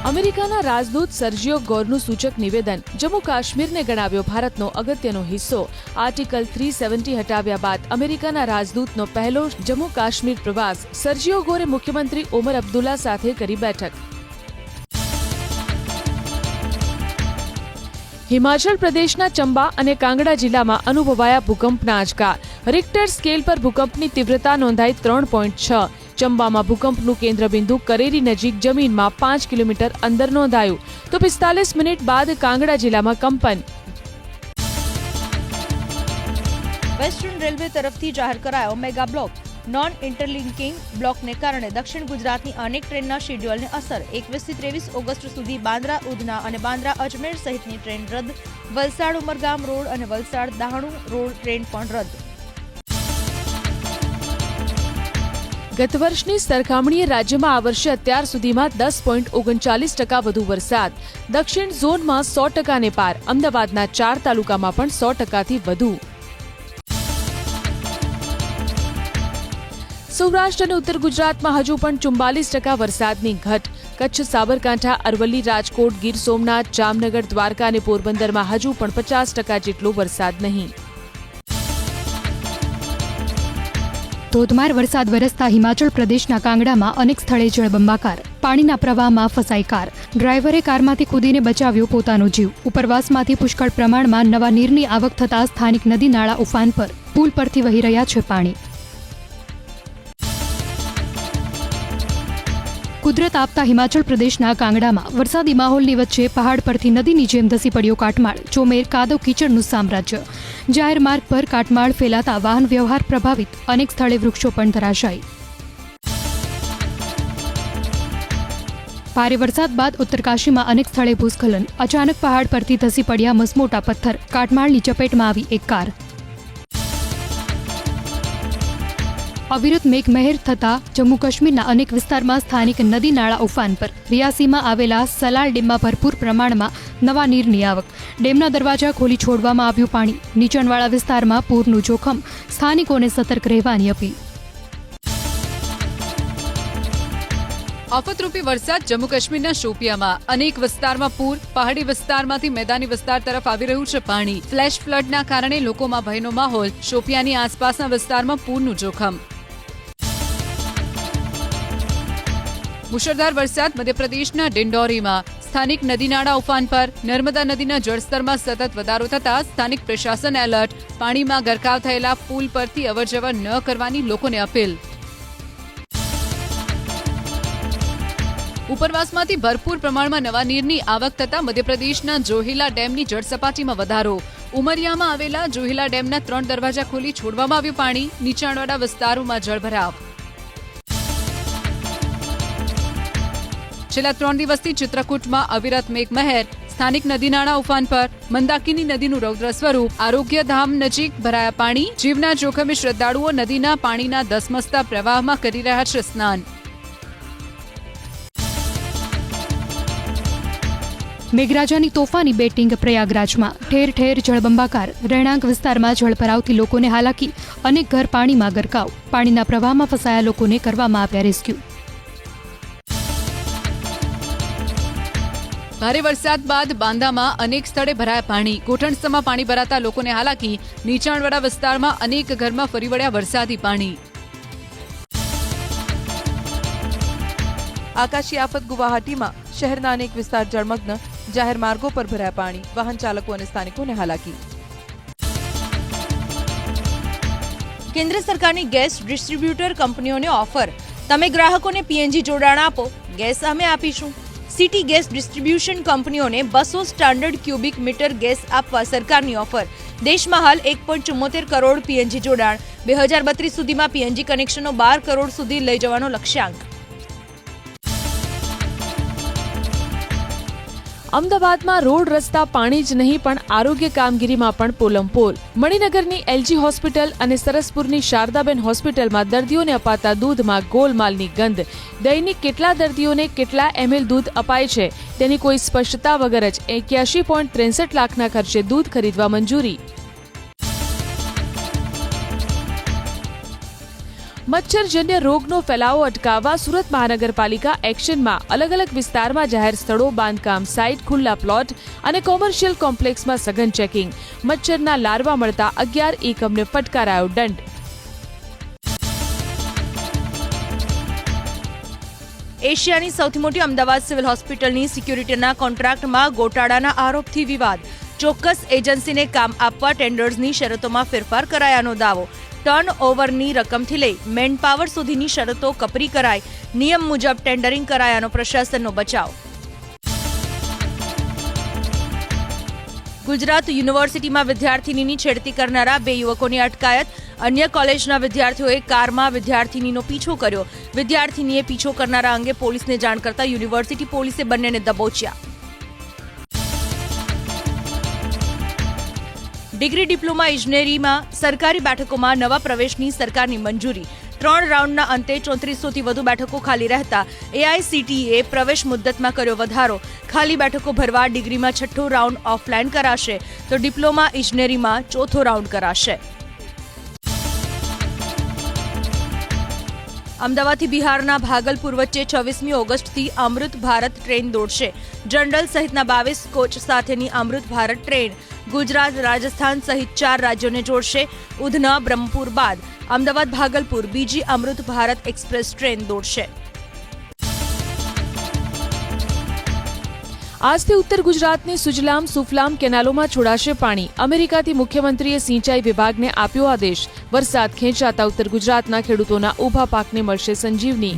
અમેરિકાના રાજદૂત સર્જિયો ગોરનું સૂચક નિવેદન જમ્મુ કાશ્મીરને ગણાવ્યો ભારતનો અગત્યનો હિસ્સો. આર્ટિકલ 370 હટાવ્યા બાદ અમેરિકાના રાજદૂતનો પહેલો જમ્મુ કાશ્મીર પ્રવાસ. સર્જિયો ગોરે મુખ્યમંત્રી ઓમર અબ્દુલ્લા સાથે કરી બેઠક. હિમાચલ પ્રદેશના ચંબા અને કાંગડા જિલ્લામાં અનુભવાયા ભૂકંપના આંચકા. રિક્ટર સ્કેલ પર ભૂકંપની તીવ્રતા નોંધાઈ 3.6. ચંબામાં ભૂકંપનું કેન્દ્રબિંદુ કરેરી નજીક જમીનમાં 5 કિલોમીટર અંદર નોંધાયું તો 45 મિનિટ બાદ કાંગડા જિલ્લામાં કંપન. વેસ્ટર્ન રેલવે તરફથી જાહેર કરાયો મેગા બ્લોક. નોન ઇન્ટરલિંકિંગ બ્લોકને કારણે દક્ષિણ ગુજરાતની અનેક ટ્રેનના શેડ્યુલને અસર. 21 થી 23 ઓગસ્ટ સુધી બાંદ્રા ઉધના અને બાંદ્રા અજમેર સહિતની ટ્રેન રદ. વલસાડ ઉમરગામ રોડ અને વલસાડ દાહણુ રોડ ટ્રેન પણ રદ. ગત વર્ષની સરખામણીએ રાજ્યમાં આ વર્ષે અત્યાર સુધીમાં 10.39% વધુ વરસાદ. દક્ષિણ ઝોનમાં 100%ને પાર. અમદાવાદના 4 તાલુકામાં પણ 100%થી વધુ. સૌરાષ્ટ્ર અને ઉત્તર ગુજરાતમાં હજુ પણ 44% વરસાદની ઘટ. કચ્છ, સાબરકાંઠા, અરવલ્લી, રાજકોટ, ગીર સોમનાથ, જામનગર, દ્વારકા અને પોરબંદરમાં હજુ પણ 50% જેટલો વરસાદ નહીં. ધોધમાર વરસાદ વરસતા હિમાચલ પ્રદેશના કાંગડામાં અનેક સ્થળે જળબંબાકાર. પાણીના પ્રવાહમાં ફસાઈ કાર. ડ્રાઈવરે કારમાંથી કૂદીને બચાવ્યો પોતાનો જીવ. ઉપરવાસમાંથી પુષ્કળ પ્રમાણમાં નવા નીરની આવક થતાં સ્થાનિક નદી નાળા ઉફાન પર. પુલ પરથી વહી રહ્યા છે પાણી. કુદરત આપતા હિમાચલ પ્રદેશના કાંગડામાં વરસાદી માહોલની વચ્ચે પહાડ પરથી નદીની જેમ ધસી પડ્યો કાટમાળ. ચોમેર કાદવ કીચડનું સામ્રાજ્ય. જાહેર માર્ગ પર કાટમાળ ફેલાતા વાહન વ્યવહાર પ્રભાવિત. અનેક સ્થળે વૃક્ષો પણ ધરાશાયી. ભારે વરસાદ બાદ ઉત્તરકાશીમાં અનેક સ્થળે ભૂસ્ખલન. અચાનક પહાડ પરથી ધસી પડ્યા મસમોટા પથ્થર. કાટમાળની ચપેટમાં આવી એક કાર. અવિરત મેઘમહેર થતા જમ્મુ કાશ્મીરના અનેક વિસ્તારમાં સ્થાનિક નદી નાળા ઉફાન પર. રિયાસીમાં આવેલા સલાલ ડેમમાં ભરપૂર પ્રમાણમાં નવા નીરની આવક. ડેમના દરવાજા ખોલી છોડવામાં આવ્યું પાણી. નીચાણવાળા વિસ્તારમાં પૂરનું જોખમ. સ્થાનિકોને સતર્ક રહેવાની અપીલ. આફતરૂપી વરસાદ જમ્મુ કાશ્મીરના શોપિયામાં. અનેક વિસ્તારમાં પૂર. પહાડી વિસ્તારમાંથી મેદાની વિસ્તાર તરફ આવી રહ્યું છે પાણી. ફ્લેશ ફ્લડના કારણે લોકોમાં ભયનો માહોલ. શોપિયાની આસપાસના વિસ્તારમાં પૂરનું જોખમ. મુશળધાર વરસાદ મધ્યપ્રદેશના ડિંડોરીમાં. સ્થાનિક નદીનાળા ઉફાન પર. નર્મદા નદીના જળસ્તરમાં સતત વધારો થતા સ્થાનિક પ્રશાસન એલર્ટ. પાણીમાં ગરકાવ થયેલા પુલ પરથી અવરજવર ન કરવાની લોકોને અપીલ. ઉપરવાસમાંથી ભરપૂર પ્રમાણમાં નવા નીરની આવક થતા મધ્યપ્રદેશના જોહિલા ડેમની જળસપાટીમાં વધારો. ઉમરિયામાં આવેલા જોહિલા ડેમના 3 દરવાજા ખોલી છોડવામાં આવ્યું પાણી. નીચાણવાળા વિસ્તારોમાં જળભરાવ. છેલ્લા 3 દિવસથી ચિત્રકૂટમાં અવિરત મેઘમહેર. સ્થાનિક નદીનાળા ઉફાન પર. મંદાકિની નદીનું રૌદ્ર સ્વરૂપ. આરોગ્યધામ નજીક ભરાયા પાણી. જીવના જોખમે શ્રદ્ધાળુઓ નદીના પાણીના ધસમસતા પ્રવાહમાં કરી રહ્યા છે સ્નાન. મેઘરાજાની તોફાની બેટિંગ પ્રયાગરાજમાં. ઠેર ઠેર જળબંબાકાર. રહેણાંક વિસ્તારમાં જળભરાવથી લોકોને હાલાકી. અનેક ઘર પાણીમાં ગરકાવ. પાણીના પ્રવાહમાં ફસાયા લોકોને કરવામાં આવ્યા રેસ્ક્યુ. ભારે વરસાદ બાદ બાંદામાં અનેક સ્થળે ભરાયા પાણી. ઘૂંટણસમાં પાણી ભરાતા લોકોને હાલાકી. નીચાણવાળા વિસ્તારમાં અનેક ઘરમાં ફરી વળ્યા વરસાદી પાણી. આકાશી આફત ગુવાહાટીમાં. શહેરના અનેક વિસ્તાર જળમગ્ન. જાહેર માર્ગો પર ભરાયા પાણી. વાહન ચાલકો અને સ્થાનિકોને હાલાકી. કેન્દ્ર સરકારની ગેસ ડિસ્ટ્રીબ્યુટર કંપનીઓને ઓફર. તમે ગ્રાહકોને પીએનજી જોડાણ આપો, ગેસ અમે આપીશું. સિટી ગેસ ડિસ્ટ્રીબ્યુશન કંપનીઓને 200 સ્ટાન્ડર્ડ ક્યુબિક મીટર ગેસ આપવા સરકારની ઓફર. દેશમાં હાલ 1.74 કરોડ પીએનજી જોડાણ. 2032 સુધીમાં પીએનજી કનેક્શનો 12 કરોડ સુધી લઈ જવાનો લક્ષ્યાંક. અમદાવાદમાં રોડ રસ્તા પાણી જ નહીં પણ આરોગ્ય કામગીરીમાં પણ પોલમપોલ. મણિનગરની એલજી હોસ્પિટલ અને સરસપુરની શારદાબેન હોસ્પિટલમાં દર્દીઓને અપાતા દૂધમાં ગોલમાલની ગંધ. દૈનિક કેટલા દર્દીઓને કેટલા એમએલ દૂધ અપાય છે તેની કોઈ સ્પષ્ટતા વગર જ 81.63 લાખના ખર્ચે દૂધ ખરીદવા મંજૂરી. મચ્છરજન્ય રોગનો ફેલાવો અટકાવવા સુરત મહાનગરપાલિકા એક્શનમાં અલગ અલગ વિસ્તારમાં જાહેર સ્થળો, બાંધકામ સાઇટ, ખુલ્લા પ્લોટ અને કોમર્શિયલ કોમ્પ્લેક્સમાં સઘન ચેકિંગ. મચ્છરના લાર્વા મળતા 11 એકમને ફટકારાયો દંડ. એશિયાની સૌથી મોટી અમદાવાદ સિવિલ હોસ્પિટલની સિક્યુરિટીના કોન્ટ્રાક્ટમાં ગોટાળાના આરોપથી વિવાદ. ચોક્કસ એજન્સીને કામ આપવા ટેન્ડર્સની શરતોમાં ફેરફાર કરાયાનો દાવો. ટર્ન ઓવરની રકમથી લઈ મેન પાવર સુધીની શરતો કપરી કરાઈ. નિયમ મુજબ ટેન્ડરિંગ કરાયાનો પ્રશાસનનો બચાવ. ગુજરાત યુનિવર્સિટીમાં વિદ્યાર્થિનીની છેડતી કરનારા 2 યુવકોની અટકાયત. અન્ય કોલેજના વિદ્યાર્થીઓએ કારમાં વિદ્યાર્થિનીનો પીછો કર્યો. વિદ્યાર્થિનીએ પીછો કરનારા અંગે પોલીસને જાણ કરતા યુનિવર્સિટી પોલીસે બંનેને દબોચ્યા. ડિગ્રી ડિપ્લોમા ઇજનેરીમાં સરકારી બેઠકોમાં નવા પ્રવેશની સરકારની મંજૂરી. 3 રાઉન્ડના અંતે 3400થી વધુ બેઠકો ખાલી રહેતા એઆઈસીટીઈએ પ્રવેશ મુદ્દતમાં કર્યો વધારો. ખાલી બેઠકો ભરવા ડિગ્રીમાં 6થો રાઉન્ડ ઓફલાઈન કરાશે તો ડિપ્લોમા ઇજનેરીમાં 4થો રાઉન્ડ કરાશે. અમદાવાદથી બિહારના ભાગલપુર વચ્ચે 26મી ઓગસ્ટથી અમૃત ભારત ટ્રેન દોડશે. જનરલ સહિતના 22 કોચ સાથેની અમૃત ભારત ટ્રેન ગુજરાત, રાજસ્થાન સહિત 4 રાજ્યોને જોડશે. ઉધના, બ્રહ્મપુર બાદ અમદાવાદ ભાગલપુર બીજી અમૃત ભારત એક્સપ્રેસ ટ્રેન દોડશે. આજથી ઉત્તર ગુજરાતની સુજલામ સુફલામ કેનાલોમાં છોડાશે પાણી. અમેરિકાથી મુખ્યમંત્રીએ સિંચાઈ વિભાગને આપ્યો આદેશ. વરસાદ ખેંચાતા ઉત્તર ગુજરાતના ખેડૂતોના ઊભા પાકને મળશે સંજીવની.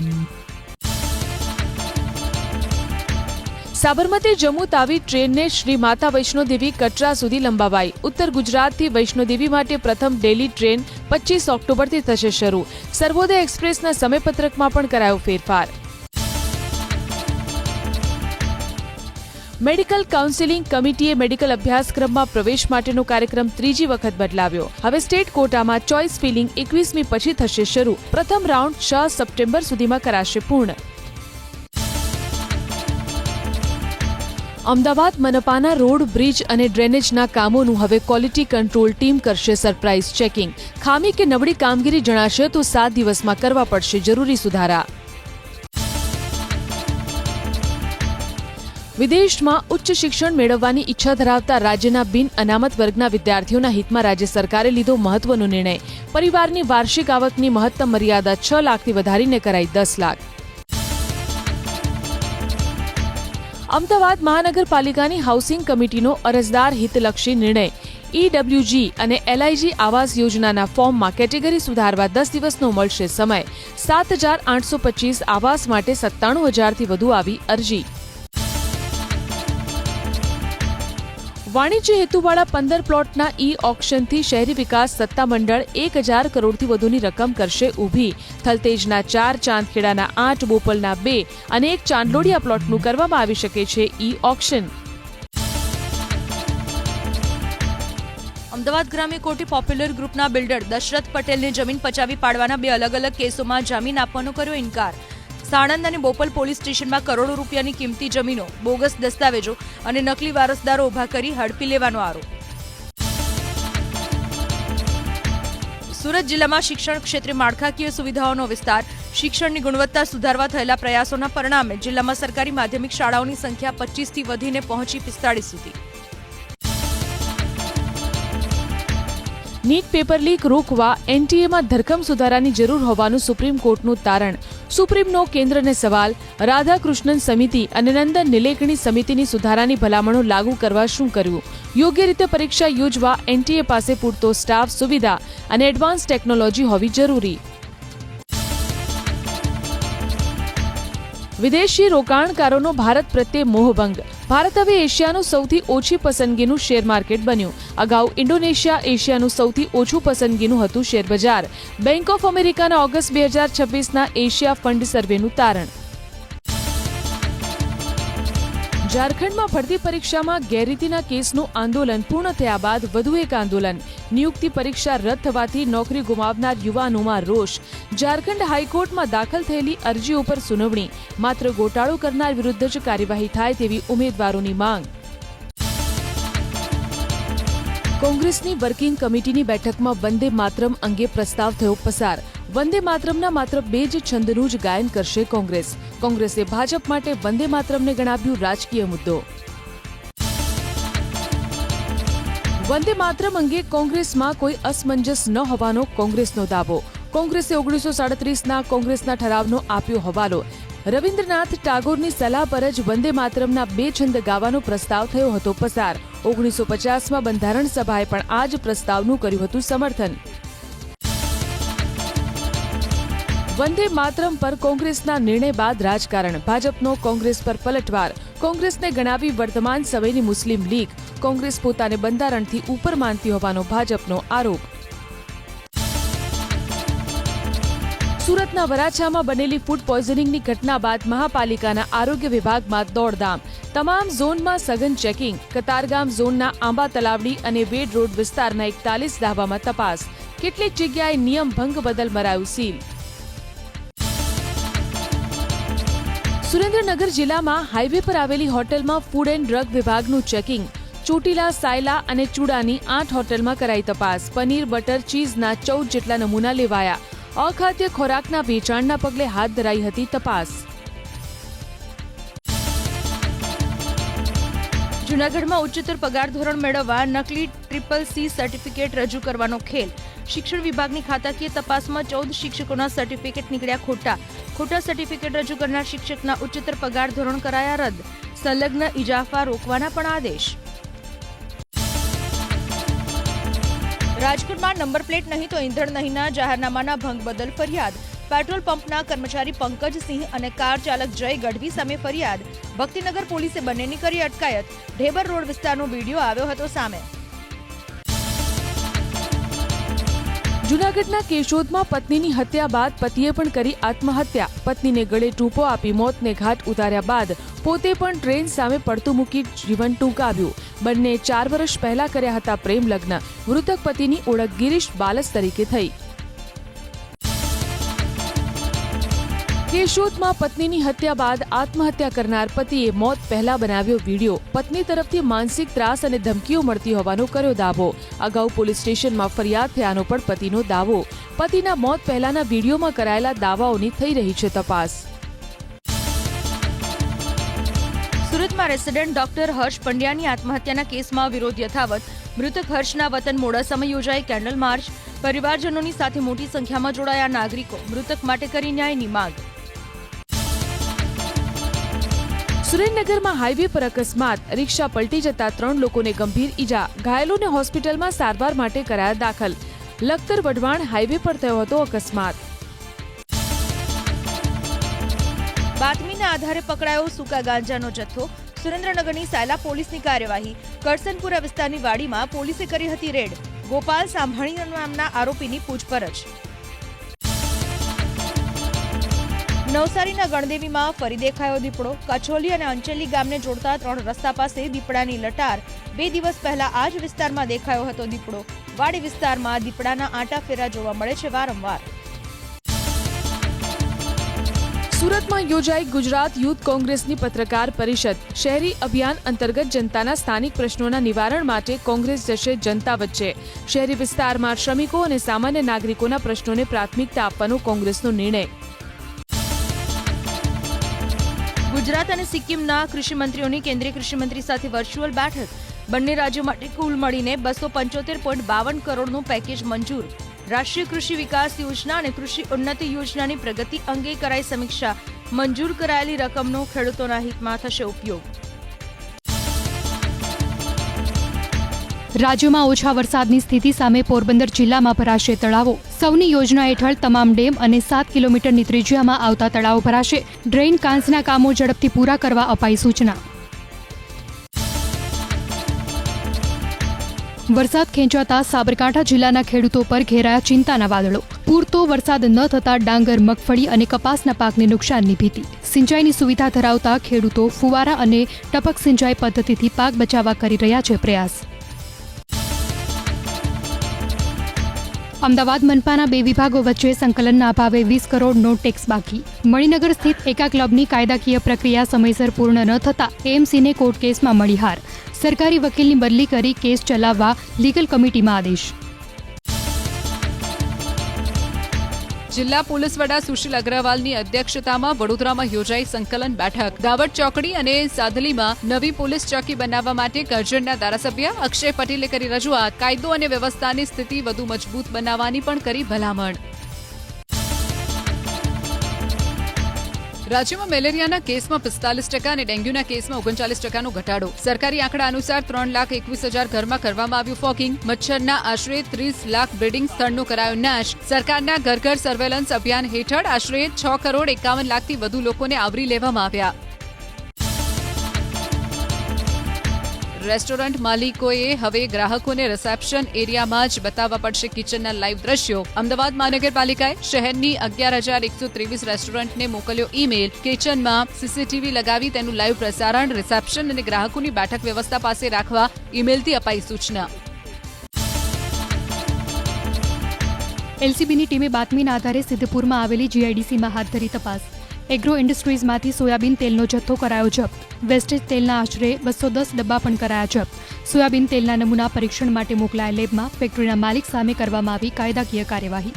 સાબરમતી જમ્મુ તાવી ટ્રેનને શ્રી માતા વૈષ્ણોદેવી કટરા સુધી લંબાવાઈ. ઉત્તર ગુજરાતથી વૈષ્ણોદેવી માટે પ્રથમ ડેલી ટ્રેન 25 ઓક્ટોબરથી થશે શરૂ. સર્વોદય એક્સપ્રેસના સમયપત્રકમાં પણ કરાયો ફેરફાર. મેડિકલ કાઉન્સિલિંગ કમિટીએ મેડિકલ અભ્યાસક્રમમાં પ્રવેશ માટેનો કાર્યક્રમ 3જી વખત બદલાવ્યો. હવે સ્ટેટ કોટામાં ચોઇસ ફિલિંગ 21મી પછી થશે શરૂ. પ્રથમ રાઉન્ડ 6 સપ્ટેમ્બર સુધીમાં કરાશે પૂર્ણ. અમદાવાદ મનપાના રોડ, બ્રિજ અને ડ્રેનેજના કામોનું હવે ક્વોલિટી કંટ્રોલ ટીમ કરશે સરપ્રાઇઝ ચેકિંગ. ખામી કે નબળી કામગીરી જણાશે તો 7 દિવસમાં કરવા પડશે જરૂરી સુધારા. વિદેશમાં ઉચ્ચ શિક્ષણ મેળવવાની ઈચ્છા ધરાવતા રાજ્યના બિન અનામત વર્ગના વિદ્યાર્થીઓના હિતમાં રાજ્ય સરકારે લીધો મહત્વનો નિર્ણય. પરિવારની વાર્ષિક આવકની મહત્તમ મર્યાદા 6 લાખથી વધારીને કરાઈ 10 લાખ. અમદાવાદ મહાનગરપાલિકાની હાઉસિંગ કમિટીનો અરજદાર હિતલક્ષી નિર્ણય. ઈડબ્લ્યુજી અને એલઆઈજી આવાસ યોજનાના ફોર્મમાં કેટેગરી સુધારવા 10 દિવસનો મળશે સમય. 7,825 આવાસ માટે 97,000થી વધુ આવી અરજી. વાણિજ્ય હેતુવાળા 15 પ્લોટના ઈ ઓક્શનથી શહેરી વિકાસ સત્તામંડળ 1,000 કરોડથી વધુની રકમ કરશે ઊભી. થલતેજના 4, ચાંદખેડાના 8, બોપલના 2 અને 1 ચાંદલોડિયા પ્લોટનું કરવામાં આવી શકે છે ઈ ઓક્શન. અમદાવાદ ગ્રામ્ય કોર્ટે પોપ્યુલર ગ્રુપના બિલ્ડર દશરથ પટેલને જમીન પચાવી પાડવાના 2 અલગ અલગ કેસોમાં જામીન આપવાનો કર્યો ઇનકાર. સાણંદ અને બોપલ પોલીસ સ્ટેશનમાં કરોડો રૂપિયાની કિંમતી જમીનો, બોગસ દસ્તાવેજો અને નકલી વારસદારો ઉભા કરી હડપી લેવાનો આરોપ. સુરત જિલ્લામાં શિક્ષણ ક્ષેત્રે માળખાકીય સુવિધાઓનો વિસ્તાર. શિક્ષણની ગુણવત્તા સુધારવા થયેલા પ્રયાસોના પરિણામે જિલ્લામાં સરકારી માધ્યમિક શાળાઓની સંખ્યા 25થી વધીને પહોંચી 45 સુધી. નીટ પેપર લીક રોકવા એનટીએમાં ધરખમ સુધારાની જરૂર હોવાનું સુપ્રીમ કોર્ટનું તારણ. સુપ્રીમનો કેન્દ્રને સવાલ. રાધાકૃષ્ણન સમિતિ અને નંદન નિલેકણી સમિતિની સુધારાની ભલામણો લાગુ કરવા શું કરવું? યોગ્ય રીતે પરીક્ષા યોજવા એનટીએ પાસે પૂરતો સ્ટાફ, સુવિધા અને એડવાન્સ ટેકનોલોજી હોવી જરૂરી. વિદેશી રોકાણકારોનો ભારત પ્રત્યે મોહભંગ. ભારત હવે એશિયાનું સૌથી ઓછી પસંદગીનું શેર માર્કેટ બન્યું. અગાઉ ઇન્ડોનેશિયા એશિયાનું સૌથી ઓછું પસંદગીનું હતું શેર બજાર. બેંક ઓફ અમેરિકાના ઓગસ્ટ 2026ના એશિયા ફંડ સર્વેનું તારણ. ઝારખંડમાં ભરતી પરીક્ષામાં ગેરરીતિના કેસનું આંદોલન પૂર્ણ થયા બાદ વધુ એક આંદોલન. નિયુક્તિ પરીક્ષા રદ થવાથી નોકરી ગુમાવનાર યુવાનોમાં રોષ. ઝારખંડ હાઈકોર્ટમાં દાખલ થયેલી અરજીઓ પર સુનાવણી. માત્ર ગોટાળો કરનાર વિરુદ્ધ જ કાર્યવાહી થાય તેવી ઉમેદવારોની માંગ. કોંગ્રેસની વર્કિંગ કમિટીની બેઠકમાં વંદે માતરમ અંગે પ્રસ્તાવ થયો પસાર. વંદે માતરમના માત્ર 2 જ છંદનું જ ગાયન કરશે કોંગ્રેસ. કોંગ્રેસે ભાજપ માટે વંદે માતરમને ગણાવ્યું રાજકીય મુદ્દો. વંદે માતરમ અંગે કોંગ્રેસમાં કોઈ અસમંજસ ન હોવાનો કોંગ્રેસનો દાવો. કોંગ્રેસે 1937ના કોંગ્રેસના ઠરાવનો આપ્યો હવાલો. રવિન્દ્રનાથ ટાગોરની સલાહ પર જ વંદે માતરમના 2 છંદ ગાવાનો પ્રસ્તાવ થયો હતો પસાર. 1950માં બંધારણ સભાએ પણ આ જ પ્રસ્તાવનું કર્યું હતું સમર્થન. વંદે માતરમ પર કોંગ્રેસના નિર્ણય બાદ રાજકારણ. ભાજપનો કોંગ્રેસ પર પલટવાર. કોંગ્રેસને ગણાવી વર્તમાન સમયની મુસ્લિમ લીગ. કોંગ્રેસ પોતાને બંધારણથી ઉપર માનતી હોવાનો ભાજપનો આરોપ. સુરતના વરાછામાં બનેલી ફૂડ પોઈઝનિંગની ઘટના બાદ મહાપાલિકાના આરોગ્ય વિભાગમાં દોડધામ. તમામ ઝોનમાં સઘન ચેકિંગ. કતારગામ ઝોનના આંબા તલાવડી અને વેડ રોડ વિસ્તારના 41 ધાબામાં તપાસ. કેટલીક જગ્યાએ નિયમ ભંગ બદલ મરાયું સીલ. સુરેન્દ્રનગર જિલ્લામાં હાઈવે પર આવેલી હોટેલમાં ફૂડ એન્ડ ડ્રગ વિભાગનું ચેકિંગ. ચોટીલા, સાયલા અને ચૂડાની 8 હોટેલમાં કરાઈ તપાસ. પનીર, બટર, ચીઝના 14 જેટલા નમૂના લેવાયા. અખાદ્ય ખોરાકના વેચાણના પગલે હાથ ધરાઈ હતી તપાસ. જૂનાગઢમાં ઉચ્ચતર પગાર ધોરણ મેળવવા નકલી CCC સર્ટિફિકેટ રજૂ કરવાનો ખેલ. શિક્ષણ વિભાગની ખાતાકીય તપાસમાં 14 શિક્ષકોના સર્ટિફિકેટ નીકળ્યા ખોટા. ખોટા સર્ટિફિકેટ રજૂ કરનાર શિક્ષકના ઉચ્ચતર પગાર ધોરણ કરાયા રદ. સંલગ્ન ઇજાફા રોકવાના પણ આદેશ. રાજકોટમાં નંબર પ્લેટ નહીં તો ઈંધણ નહીંના જાહેરનામાના ભંગ બદલ ફરિયાદ. પેટ્રોલ પંપના કર્મચારી પંકજસિંહ અને કાર ચાલક જય ગઢવી સામે ફરિયાદ. ભક્તિનગર પોલીસે બંનેની કરી અટકાયત. ઢેબર રોડ વિસ્તારનો વિડીયો આવ્યો હતો સામે. જૂનાગઢના કેશોદમાં પત્નીની હત્યા બાદ પતિએ પણ કરી આત્મહત્યા. પત્નીને ગળે ટૂંપો આપી મોતને ઘાટ ઉતાર્યા બાદ પોતે પણ ટ્રેન સામે પડતું મૂકી જીવન ટૂંકાવ્યું. બંને 4 વર્ષ પહેલા કર્યા હતા પ્રેમ લગ્ન. મૃતક પતિની ઓળખ ગિરીશ બાલસ તરીકે થઈ. કેશોદમાં પત્નીની હત્યા બાદ આત્મહત્યા કરનાર પતિએ મોત પહેલા બનાવ્યો વિડીયો. પત્ની તરફથી માનસિક ત્રાસ અને ધમકીઓ મળતી હોવાનો કર્યો દાવો. અગાઉ પોલીસ સ્ટેશનમાં ફરિયાદ થયાનો પણ પતિનો દાવો. પતિના મોત પહેલાના વિડીયોમાં કરાયેલા દાવાઓની થઈ રહી છે તપાસ. સુરતમાં રેસિડેન્ટ ડોક્ટર હર્ષ પંડ્યાની આત્મહત્યાના કેસમાં વિરોધ યથાવત. મૃતક હર્ષના વતન મોડાસામાં યોજાઈ કેન્ડલ માર્ચ. પરિવારજનોની સાથે મોટી સંખ્યામાં જોડાયા નાગરિકો. મૃતક માટે કરી ન્યાયની માંગ. સુરેન્દ્રનગરમાં હાઈવે પર અકસ્માત. રિક્ષા પલટી જતા 3 લોકોને ગંભીર ઈજા. ઘાયલોને હોસ્પિટલમાં સારવાર માટે કરાયા દાખલ. લખતર વઢવાણ હાઈવે પર થયો હતો અકસ્માત. બાતમીના આધારે પકડાયો સૂકા ગાંજાનો જથ્થો. સુરેન્દ્રનગરની સાયલા પોલીસની કાર્યવાહી. કરસનપુરા વિસ્તારની વાડીમાં પોલીસે કરી હતી રેડ. ગોપાલ સાંભણી નામના આરોપીની પૂછપરછ. નવસારીના ગણદેવીમાં ફરી દેખાયો દીપડો. કચોલી અને અંચેલી ગામને જોડતા 3 રસ્તા પાસે દીપડાની લટાર. 2 દિવસ પહેલા આ જ વિસ્તારમાં દેખાયો હતો દીપડો. વાડી વિસ્તારમાં દીપડાના આંટા ફેરા જોવા મળે છે વારંવાર. સુરતમાં યોજાઈ ગુજરાત યુથ કોંગ્રેસની પત્રકાર પરિષદ. શહેરી અભિયાન અંતર્ગત જનતાના સ્થાનિક પ્રશ્નોના નિવારણ માટે કોંગ્રેસ જશે જનતા વચ્ચે. શહેરી વિસ્તારમાં શ્રમિકો અને સામાન્ય નાગરિકોના પ્રશ્નોને પ્રાથમિકતા આપવાનો કોંગ્રેસનો નિર્ણય. ગુજરાત અને સિક્કિમના કૃષિમંત્રીઓની કેન્દ્રીય કૃષિમંત્રી સાથે વર્ચ્યુઅલ બેઠક. બંને રાજ્યો માટે કુલ મળીને 275.52 કરોડનું પેકેજ મંજૂર. રાષ્ટ્રીય કૃષિ વિકાસ યોજના અને કૃષિ ઉન્નતિ યોજનાની પ્રગતિ અંગે કરાઈ સમીક્ષા. મંજૂર કરાયેલી રકમનો ખેડૂતોના હિતમાં થશે ઉપયોગ. રાજ્યમાં ઓછા વરસાદની સ્થિતિ સામે પોરબંદર જિલ્લામાં ભરાશે તળાવો. સૌની યોજના હેઠળ તમામ ડેમ અને 7 કિલોમીટરની ત્રિજ્યામાં આવતા તળાવો ભરાશે. ડ્રેઇન કાંસના કામો ઝડપથી પૂરા કરવા અપાઈ સૂચના. વરસાદ ખેંચાતા સાબરકાંઠા જિલ્લાના ખેડૂતો પર ઘેરાયા ચિંતાના વાદળો. પૂરતો વરસાદ ન થતા ડાંગર, મગફળી અને કપાસના પાકને નુકસાનની ભીતિ. સિંચાઈની સુવિધા ધરાવતા ખેડૂતો ફુવારા અને ટપક સિંચાઈ પદ્ધતિથી પાક બચાવવા કરી રહ્યા છે પ્રયાસ. અમદાવાદ મનપાના 2 વિભાગો વચ્ચે સંકલનના અભાવે 20 કરોડનો ટેક્સ બાકી. મણિનગર સ્થિત એકા ક્લબની કાયદાકીય પ્રક્રિયા સમયસર પૂર્ણ ન થતા એએમસીને કોર્ટ કેસમાં મળી હાર. સરકારી વકીલની બદલી કરી કેસ ચલાવવા લીગલ કમિટીમાં આદેશ. જિલ્લા પોલીસ વડા સુશીલ અગ્રવાલની અધ્યક્ષતામાં વડોદરામાં યોજાઈ સંકલન બેઠક. દાવડ ચોકડી અને સાદલીમાં નવી પોલીસ ચોકી બનાવવા માટે કરજણના ધારાસભ્ય અક્ષય પટેલે કરી રજૂઆત. કાયદો અને વ્યવસ્થાની સ્થિતિ વધુ મજબૂત બનાવવાની પણ કરી ભલામણ. રાજ્યમાં મેલેરિયાના કેસમાં 45% અને ડેન્ગ્યુના કેસમાં 39%નો ઘટાડો. સરકારી આંકડા અનુસાર 3,21,000 ઘરમાં કરવામાં આવ્યું ફોગિંગ. મચ્છરના આશરે 30 લાખ બ્રીડિંગ સ્થળનો કરાયો નાશ. સરકારના ઘર ઘર સર્વેલન્સ અભિયાન હેઠળ આશરે 6,51 લાખથી વધુ લોકોને આવરી લેવામાં આવ્યા. રેસ્ટોરન્ટ માલિકોએ હવે ગ્રાહકોને રિસેપ્શન એરિયામાં જ બતાવવા પડશે કિચનના લાઈવ દ્રશ્યો. અમદાવાદ મહાનગરપાલિકાએ શહેરની 11,123 રેસ્ટોરન્ટને મોકલ્યો ઈમેલ. કિચનમાં સીસીટીવી લગાવી તેનું લાઈવ પ્રસારણ રિસેપ્શન અને ગ્રાહકોની બેઠક વ્યવસ્થા પાસે રાખવા ઈમેલથી અપાઈ સૂચના. એલસીબીની ટીમે બાતમીના આધારે સિદ્ધપુરમાં આવેલી જીઆઈડીસીમાં હાથ ધરી તપાસ. એગ્રો ઇન્ડસ્ટ્રીઝમાંથી સોયાબીન તેલનો જથ્થો કરાયો જપ્ત. વેસ્ટેજ તેલના આશરે 210 ડબ્બા પણ કરાયા જપ્ત. સોયાબીન તેલના નમૂના પરીક્ષણ માટે મોકલાયા લેબમાં. ફેક્ટરીના માલિક સામે કરવામાં આવી કાયદાકીય કાર્યવાહી.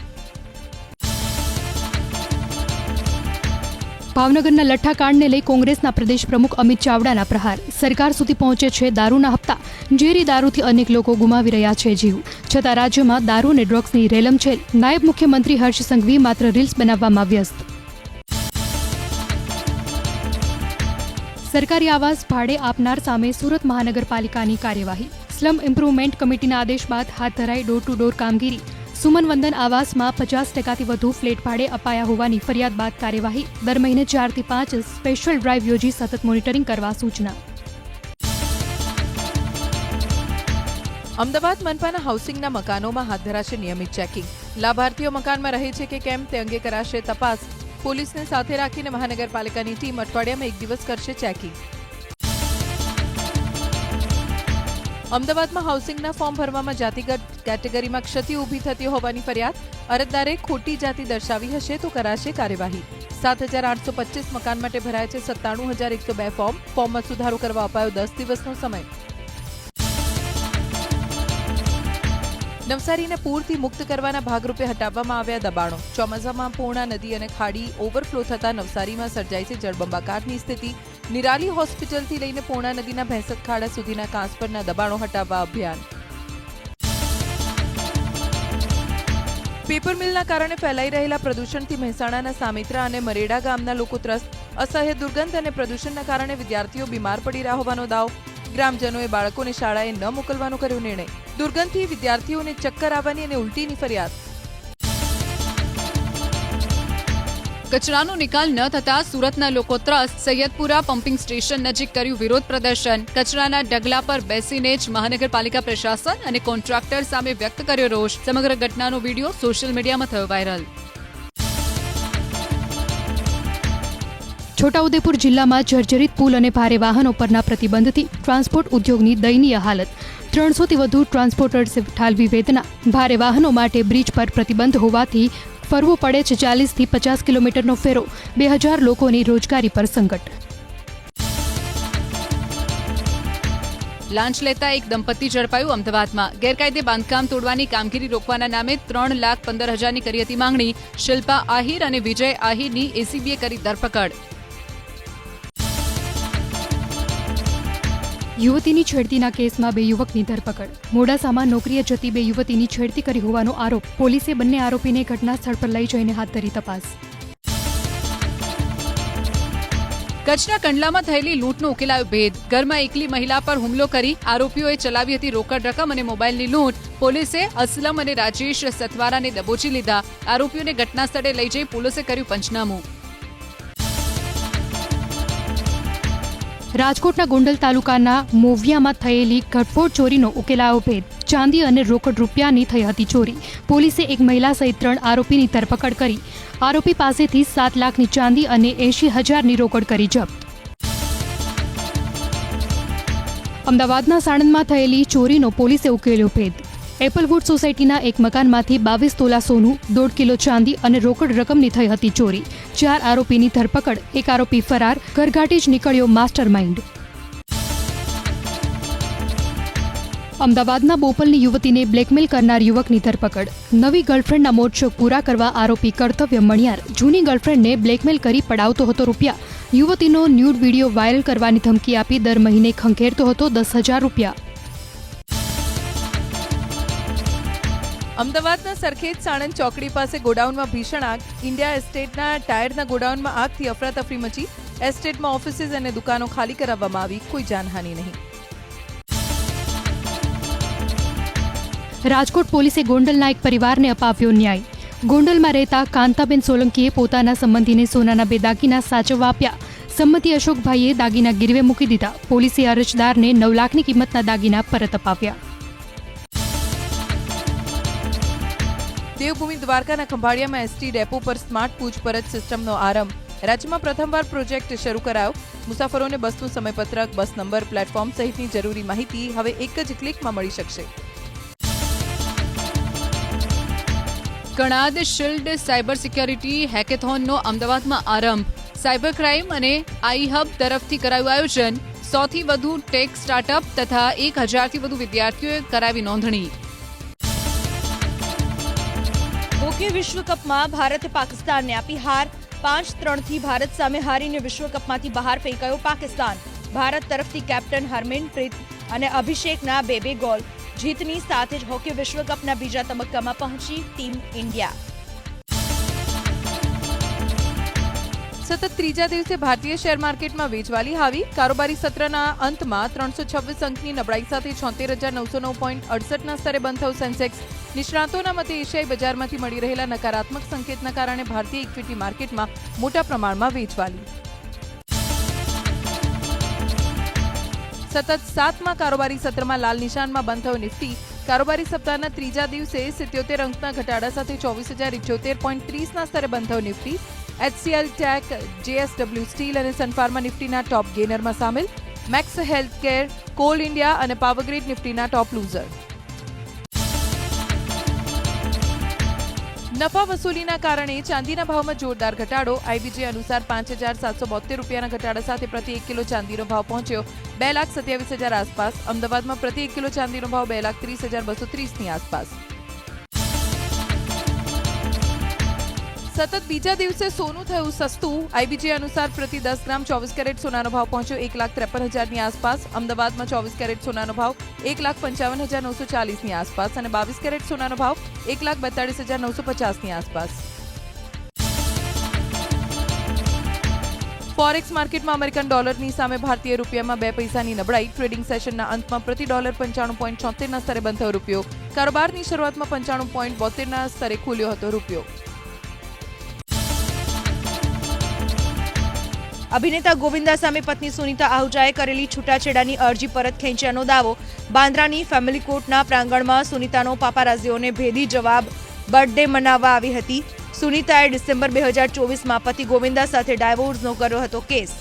ભાવનગરના લઠ્ઠાકાંડને લઈ કોંગ્રેસના પ્રદેશ પ્રમુખ અમિત ચાવડાના પ્રહાર. સરકાર સુધી પહોંચે છે દારૂના હપ્તા. ઝેરી દારૂથી અનેક લોકો ગુમાવી રહ્યા છે જીવ. છતાં રાજ્યમાં દારૂ અને ડ્રગ્સની રેલમછેલ. નાયબ મુખ્યમંત્રી હર્ષ સંઘવી માત્ર રીલ્સ બનાવવામાં વ્યસ્ત. સરકારી આવાસ ભાડે આપનાર સામે સુરત મહાનગરપાલિકાની કાર્યવાહી. સ્લમ ઇમ્પ્રુવમેન્ટ કમિટીના આદેશ બાદ હાથ ધરાઈ ડોર ટુ ડોર કામગીરી. સુમન વંદન આવાસમાં 50%થી વધુ ફ્લેટ ભાડે અપાયા હોવાની ફરિયાદ બાદ કાર્યવાહી. દર મહિને 4 થી 5 સ્પેશિયલ ડ્રાઈવ યોજી સતત મોનિટરિંગ કરવા સૂચના. અમદાવાદ મનપાના હાઉસિંગના મકાનોમાં હાથ ધરાશે નિયમિત ચેકિંગ. લાભાર્થીઓ મકાનમાં રહે છે કે કેમ તે અંગે કરાશે તપાસ. પોલીસને સાથે રાખીને મહાનગરપાલિકાની ટીમ અઠવાડિયામાં 1 દિવસ કરશે ચેકિંગ. અમદાવાદમાં હાઉસિંગના ફોર્મ ભરવામાં જાતિગત કેટેગરીમાં ક્ષતિ ઊભી થતી હોવાની ફરિયાદ. અરજદારે ખોટી જાતિ દર્શાવી હશે તો કરાશે કાર્યવાહી. 7,825 મકાન માટે ભરાય છે 97,102 ફોર્મ. ફોર્મમાં સુધારો કરવા અપાયો 10 દિવસનો સમય. નવસારીને પૂરથી મુક્ત કરવાના ભાગરૂપે હટાવવામાં આવ્યા દબાણો. ચોમાસામાં પૂર્ણા નદી અને ખાડી ઓવરફ્લો થતા નવસારીમાં સર્જાઈ છે જળબંબાકારની સ્થિતિ. નિરાલી હોસ્પિટલથી લઈને પૂર્ણા નદીના ભેંસક ખાડા સુધીના કાંસ પરના દબાણો હટાવવા અભિયાન. પેપર મિલના કારણે ફેલાઈ રહેલા પ્રદૂષણથી મહેસાણાના સામિત્રા અને મરેડા ગામના લોકો ત્રસ્ત. અસહ્ય દુર્ગંધ અને પ્રદૂષણના કારણે વિદ્યાર્થીઓ બીમાર પડી રહ્યા હોવાનો દાવ. ગ્રામજનોએ બાળકોને શાળાએ ન મોકલવાનો કર્યો નિર્ણય. દુર્ગંધથી વિદ્યાર્થીઓને ચક્કર આવવાની અને ઉલટીની ફરિયાદ. કચરાનો નિકાલ ન થતા સુરતના લોકો ત્રસ્ત. સૈયદપુરા પમ્પિંગ સ્ટેશન નજીક કર્યું વિરોધ પ્રદર્શન. કચરાના ઢગલા પર બેસીને જ મહાનગરપાલિકા પ્રશાસન અને કોન્ટ્રાક્ટર સામે વ્યક્ત કર્યો રોષ. સમગ્ર ઘટનાનો વિડીયો સોશિયલ મીડિયામાં થયો વાયરલ. છોટાઉદેપુર જિલ્લામાં જર્જરિત પુલ અને ભારે વાહનો પરના પ્રતિબંધથી ટ્રાન્સપોર્ટ ઉદ્યોગની દયનીય હાલત. 300થી વધુ ટ્રાન્સપોર્ટર્સે ઠાલવી વેદના. ભારે વાહનો માટે બ્રિજ પર પ્રતિબંધ હોવાથી ફરવું પડે છે 40થી 50 કિલોમીટરનો ફેરો. 2,000 લોકોની રોજગારી પર સંકટ. લાંચ લેતા એક દંપતી ઝડપાયું અમદાવાદમાં. ગેરકાયદે બાંધકામ તોડવાની કામગીરી રોકવાના નામે 3,15,000ની કરી હતી માંગણી. શિલ્પા આહિર અને વિજય આહિરની એસીબીએ કરી ધરપકડ. યુવતીની છેડતીના કેસમાં 2 યુવકની ધરપકડ. મોડાસામાં નોકરીએ જતી 2 યુવતીની છેડતી કરી હોવાનો આરોપ. પોલીસે બંને આરોપીને ઘટના સ્થળ પર લઈ જઈને હાથ ધરી તપાસ. કચ્છના કંડલામાં થયેલી લૂંટનો ઉકેલાયો ભેદ. ઘરમાં એકલી મહિલા પર હુમલો કરી આરોપીઓએ ચલાવી હતી રોકડ રકમ અને મોબાઈલની લૂંટ. પોલીસે અસલમ અને રાજેશ સતવારાને દબોચી લીધા. આરોપીઓને ઘટના સ્થળે લઈ જઈ પોલીસે કર્યું પંચનામું. રાજકોટના ગોંડલ તાલુકાના મોવિયામાં થયેલી ઘટફોડ ચોરીનો ઉકેલાયો ભેદ. ચાંદી અને રોકડ રૂપિયાની થઈ હતી ચોરી. પોલીસે એક મહિલા સહિત 3 આરોપીની ધરપકડ કરી. આરોપી પાસેથી 7 લાખની ચાંદી અને 80,000ની રોકડ કરી જપ્ત. અમદાવાદના સાણંદમાં થયેલી ચોરીનો પોલીસે ઉકેલ્યો ભેદ. એપલવુડ સોસાયટીના એક મકાનમાંથી 22 તોલા સોનું, 1.5 કિલો ચાંદી અને રોકડ રકમની થઈ હતી ચોરી. 4 આરોપીની ધરપકડ. એક આરોપી ફરાર. ઘરઘાટી જ નીકળ્યો માસ્ટર માઇન્ડ. અમદાવાદના બોપલની યુવતીને બ્લેકમેલ કરનાર યુવકની ધરપકડ. નવી ગર્લફ્રેન્ડના મોજશોખ પૂરા કરવા આરોપી કર્તવ્ય મણિયાર જૂની ગર્લફ્રેન્ડને બ્લેકમેલ કરી પડાવતો હતો રૂપિયા. યુવતીનો ન્યૂડ વિડીયો વાયરલ કરવાની ધમકી આપી દર મહિને ખંખેરતો હતો 10,000 રૂપિયા. અમદાવાદના સરખેજ સાણંદ ચોકડી પાસે ગોડાઉનમાં ભીષણ આગ. ઇન્ડિયા એસ્ટેટના ટાયરના ગોડાઉનમાં આગથી અફરાતફરી મચી. એસ્ટેટમાં ઓફિસીસ અને દુકાનો ખાલી કરાવવામાં આવી. કોઈ જાનહાનિ નહીં. રાજકોટ પોલીસે ગોંડલના એક પરિવારને અપાવ્યો ન્યાય. ગોંડલમાં રહેતા કાંતાબેન સોલંકીએ પોતાના સંબંધીને સોનાના 2 દાગીના સાચવવા આપ્યા. સંમતિ અશોકભાઈએ દાગીના ગીરવે મૂકી દીધા. પોલીસે અરજદારને 9 લાખની કિંમતના દાગીના પરત અપાવ્યા. દેવભૂમિ દ્વારકાના ખંભાળિયામાં એસટી ડેપો પર સ્માર્ટ પૂછપરછ સિસ્ટમનો આરંભ. રાજ્યમાં પ્રથમવાર પ્રોજેક્ટ શરૂ કરાયો. મુસાફરોને બસનું સમયપત્રક, બસ નંબર, પ્લેટફોર્મ સહિતની જરૂરી માહિતી હવે એક જ ક્લિકમાં મળી શકશે. કણાદ શિલ્ડ સાયબર સિક્યોરિટી હેકેથોનનો અમદાવાદમાં આરંભ. સાયબર ક્રાઇમ અને આઈ હબ તરફથી કરાયું આયોજન. 100થી વધુ ટેક સ્ટાર્ટઅપ તથા 1,000થી વધુ વિદ્યાર્થીઓએ કરાવી નોંધણી. હોકી વિશ્વકપમાં ભારતે પાકિસ્તાનને આપી હાર. 5-3થી ભારત સામે હારીને વિશ્વકપમાંથી બહાર ફેંકાયો પાકિસ્તાન. ભારત તરફથી કેપ્ટન હરમિનપ્રીત અને અભિષેકના 2 ગોલ. જીતની સાથે જ હોકી વિશ્વકપના બીજા તબક્કામાં પહોંચી ટીમ ઇન્ડિયા. સતત ત્રીજા દિવસે ભારતીય શેર માર્કેટમાં વેચવાલી હાવી. કારોબારી સત્રના અંતમાં 326 અંકની નબળાઈ સાથે 76,909.68ના સ્તરે બંધ થયું સેન્સેક્સ. નિષ્ણાતોના મતે એશિયાઈ બજારમાંથી મળી રહેલા નકારાત્મક સંકેતના કારણે ભારતીય ઇક્વિટી માર્કેટમાં મોટા પ્રમાણમાં વેચવાલી. સતત 7મા કારોબારી સત્રમાં લાલ નિશાનમાં બંધ થયો નિફ્ટી. કારોબારી સપ્તાહના ત્રીજા દિવસે 77 અંકના ઘટાડા સાથે 24,078.30ના સ્તરે બંધ થયો Nifty. HCL tech, JSW steel અને સનફાર્મા નિફ્ટીના ટોપ ગેનરમાં સામેલ. મેક્સ હેલ્થકેર, કોલ ઇન્ડિયા અને પાવરગ્રીડ નિફ્ટીના ટોપ લૂઝર. નફા વસૂલીના કારણે ચાંદીના ભાવમાં જોરદાર ઘટાડો. IBJ અનુસાર 5,772 રૂપિયાના ઘટાડા સાથે પ્રતિ 1 કિલો ચાંદીનો ભાવ પહોંચ્યો 2,27,000 આસપાસ. અમદાવાદમાં પ્રતિ 1 કિલો ચાંદીનો ભાવ 2,30,230ની આસપાસ. સતત બીજા દિવસે સોનું થયું સસ્તું. IBJ અનુસાર પ્રતિ 10 ગ્રામ 24 કેરેટ સોનાનો ભાવ પહોંચ્યો 1,53,000ની આસપાસ. અમદાવાદમાં 24 કેરેટ સોનાનો ભાવ 1,55,940ની આસપાસ અને 22 કેરેટ સોનાનો ભાવ 1,42,950ની આસપાસ. ફોરેક્સ માર્કેટમાં અમેરિકન ડોલરની સામે ભારતીય રૂપિયામાં 2 પૈસાની નબળાઈ. ટ્રેડિંગ સેશનના અંતમાં પ્રતિ ડોલર 95.76ના સ્તરે બંધ થયો રૂપિયો. કારોબારની શરૂઆતમાં 95.72ના સ્તરે ખુલ્યો હતો રૂપિયો. અભિનેતા ગોવિંદા સામે પત્ની સુનીતા આહુજાએ કરેલી છૂટાછેડાની અરજી પરત ખેંચ્યાનો દાવો. બાંદ્રાની ફેમિલી કોર્ટના પ્રાંગણમાં સુનીતાનો પાપારાઝીઓને ભેદી જવાબ. બર્થડે મનાવવા આવી હતી. સુનીતાએ ડિસેમ્બર 2024માં પતિ ગોવિંદા સાથે ડાયવોર્સનો કર્યો હતો કેસ.